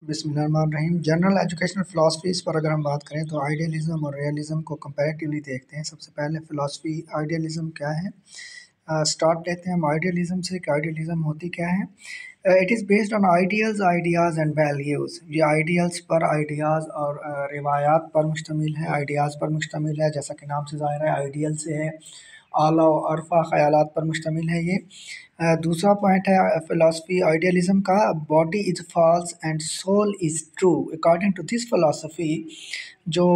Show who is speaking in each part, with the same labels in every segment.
Speaker 1: बिस्मिल्लाहिर्रहमानिर्रहीम। General educational philosophies पर अगर हम बात करें तो आइडियलिज़म और रियलिज़म को कंपैरेटिवली देखते हैं। सबसे पहले फ़िलासफ़ी आइडियलिज़म क्या है, स्टार्ट लेते हैं हम आइडियलिज़म से कि आइडियलिज़म होती क्या है। It is based on ideals, ideas and values. ये आइडियल्स पर, आइडियाज़ और रिवायात पर मुश्तमिल है, आइडियाज़ पर मुश्तमिल है, जैसा कि नाम से ज़ाहिर है आइडियल से है। आला व अरफ़ा ख़यालात पर मुश्तमिल है ये। दूसरा पॉइंट है फ़िलासफ़ी आइडियलिज़म का, body is false and soul is true. According to this philosophy जो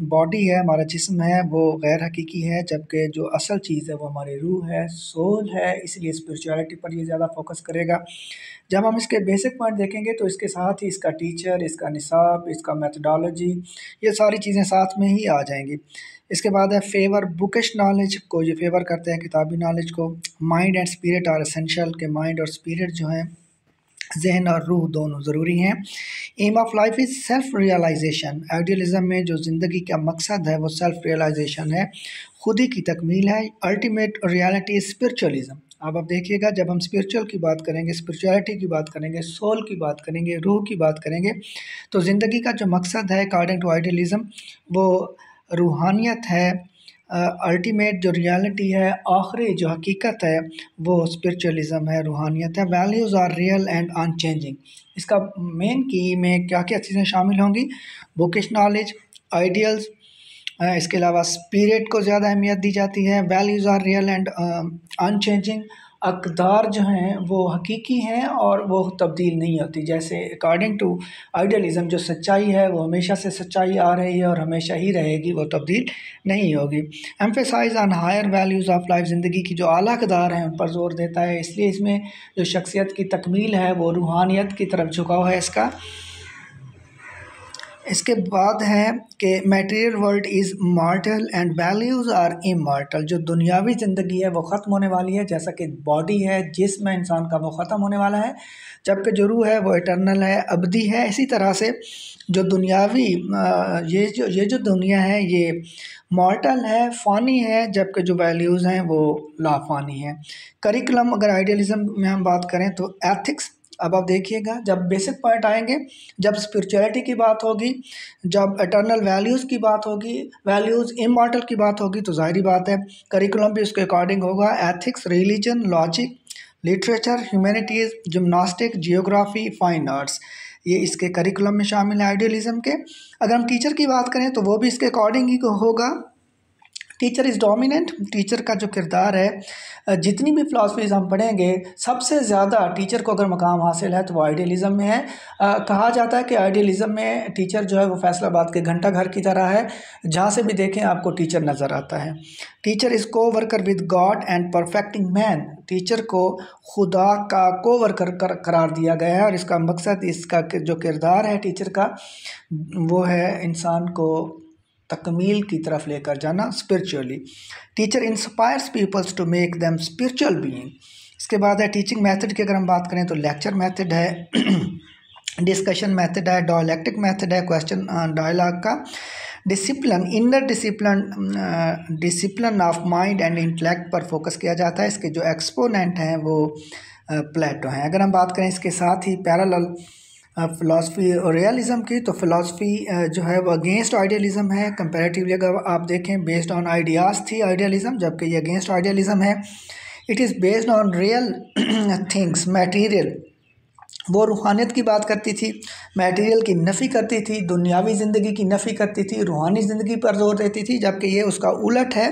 Speaker 1: बॉडी है, हमारा जिस्म है, वो गैर हकीकी है, जबकि जो असल चीज़ है वो हमारी रूह है, सोल है। इसलिए स्पिरिचुअलिटी पर ये ज़्यादा फोकस करेगा। जब हम इसके बेसिक पॉइंट देखेंगे तो इसके साथ ही इसका टीचर, इसका निसाब, इसका मेथडोलॉजी, ये सारी चीज़ें साथ में ही आ जाएंगी। इसके बाद है फेवर बुकिश नॉलेज को, ये फेवर करते हैं किताबी नॉलेज को। Mind and spirit are essential, के माइंड और स्पिरिट जो हैं, जहन और रूह दोनों ज़रूरी हैं। Aim of life is self realization. Idealism में जो ज़िंदगी का मकसद है वो सेल्फ रियलाइजेशन है, खुद ही की तकमील है। Ultimate reality is spiritualism. अब आप देखिएगा, जब हम स्पिरिचुअल की बात करेंगे, स्पिरिचुअलिटी की बात करेंगे, सोल की बात करेंगे, रूह की बात करेंगे, तो ज़िंदगी का जो मकसद है अकॉर्डिंग टू आइडियलिज़म वो रूहानियत है। अल्टीमेट जो रियलिटी है, आखिरी जो हकीकत है, वो स्पिरिचुअलिज़म है, रूहानियत है। Values are real and unchanging. इसका मेन की में क्या क्या चीज़ें शामिल होंगी, बुकिश नॉलेज, आइडियल्स, इसके अलावा स्पिरिट को ज़्यादा अहमियत दी जाती है। Values are real and unchanging. अक़दार जो हैं वो हकीकी हैं और वो तब्दील नहीं होती। जैसे अकॉर्डिंग टू आइडियलिज़म जो सच्चाई है वो हमेशा से सच्चाई आ रही है और हमेशा ही रहेगी, वो तब्दील नहीं होगी। Emphasize on higher values of life, ज़िंदगी की जो आला अक़दार हैं उन पर ज़ोर देता है। इसलिए इसमें जो शख्सियत की तकमील है वो रूहानियत की तरफ झुकाव है इसका। इसके बाद है कि material world is mortal and values are immortal. जो दुनियावी ज़िंदगी है वो ख़त्म होने वाली है, जैसा कि बॉडी है, जिस्म है इंसान का, वो ख़त्म होने वाला है, जबकि जो रूह है वो इटर्नल है, अबदी है। इसी तरह से जो दुनियावी ये जो दुनिया है ये मॉर्टल है, फ़ानी है, जबकि जो वैल्यूज़ हैं वो लाफ़ानी है। करिकुलम अगर आइडियलिज़म में हम बात करें तो एथिक्स। अब आप देखिएगा, जब बेसिक पॉइंट आएंगे, जब स्पिरिचुअलिटी की बात होगी, जब इटर्नल वैल्यूज़ की बात होगी, वैल्यूज़ इमॉर्टल की बात होगी, तो ज़ाहिरी बात है करिकुलम भी उसके अकॉर्डिंग होगा। Ethics, religion, logic, literature, humanities, gymnastic, geography, fine arts, ये इसके करिकुलम में शामिल है आइडियलिज़म के। अगर हम टीचर की बात करें तो वो भी इसके अकॉर्डिंग ही होगा। Teacher is dominant. टीचर का जो किरदार है, जितनी भी फ़िलासफ़ीज़ हम पढ़ेंगे, सबसे ज़्यादा टीचर को अगर मकाम हासिल है तो वो आइडियलिज़म में है। कहा जाता है कि आइडियलिज़म में टीचर जो है वो फैसलाबाद के घंटा घर की तरह है, जहाँ से भी देखें आपको टीचर नज़र आता है। टीचर इज़ को worker with God and perfecting man. Teacher को खुदा का को वर्कर करार दिया गया है और इसका मकसद, इसका जो किरदार है टीचर का, वो है इंसान को तकमील की तरफ लेकर जाना spiritually. Teacher inspires peoples to make them spiritual being. इसके बाद है टीचिंग मेथड की अगर हम बात करें तो लेक्चर मेथड है, डिस्कशन मेथड है, डायलैक्टिक मेथड है, क्वेश्चन डायलॉग का। Discipline, inner discipline of mind and intellect पर फोकस किया जाता है। इसके जो एक्सपोनेंट हैं वो प्लेटो हैं। अगर हम बात करें इसके साथ ही पैरेलल फ़िलासफ़ी और रियलिज़म की, तो फ़िलासफ़ी जो है वो अगेंस्ट आइडियलिज़म है। कंपैरेटिवली अगर आप देखें, बेस्ड ऑन आइडियाज़ थी आइडियलिज़म, जबकि ये अगेंस्ट आइडियलिज़म है। It is based on real things, material, वो रूहानियत की बात करती थी, मटेरियल की नफ़ी करती थी, दुनियावी ज़िंदगी की नफ़ी करती थी, रूहानी ज़िंदगी पर जोर देती थी, जबकि ये उसका उलट है।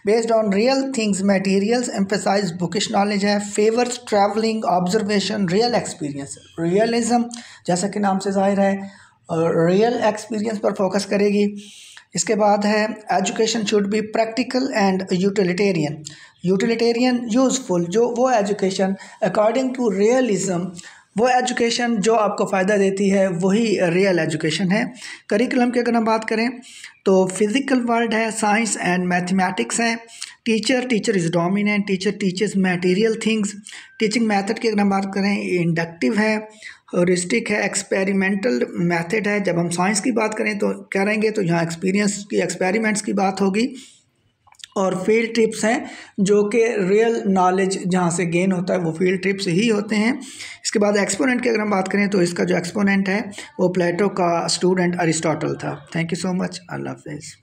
Speaker 1: Based on real things, materials, emphasise bookish knowledge है, favours travelling, observation, real experience. Realism जैसा कि नाम से ज़ाहिर है रियल एक्सपीरियंस पर फोकस करेगी। इसके बाद है education should be practical and utilitarian. Utilitarian useful, जो वो एजुकेशन अकॉर्डिंग टू रियलिज़म, वो एजुकेशन जो आपको फ़ायदा देती है वही रियल एजुकेशन है। करिकुलम की अगर हम बात करें तो फिज़िकल वर्ल्ड है, साइंस एंड मैथमेटिक्स है। Teacher is dominant. Teacher teachers material things. Teaching method की अगर हम बात करें, इंडक्टिव है, हॉरिस्टिक है, एक्सपेरिमेंटल मेथड है। जब हम साइंस की बात करें तो करेंगे तो यहाँ एक्सपीरियंस की, एक्सपेरिमेंट्स की बात होगी। और फील्ड ट्रिप्स हैं जो कि रियल नॉलेज जहाँ से गेन होता है वो फील्ड ट्रिप्स ही होते हैं। इसके बाद एक्सपोनेंट की अगर हम बात करें तो इसका जो एक्सपोनेंट है वो प्लेटो का स्टूडेंट अरिस्टोटल था। Thank you so much. अल्लाह हाफिज़।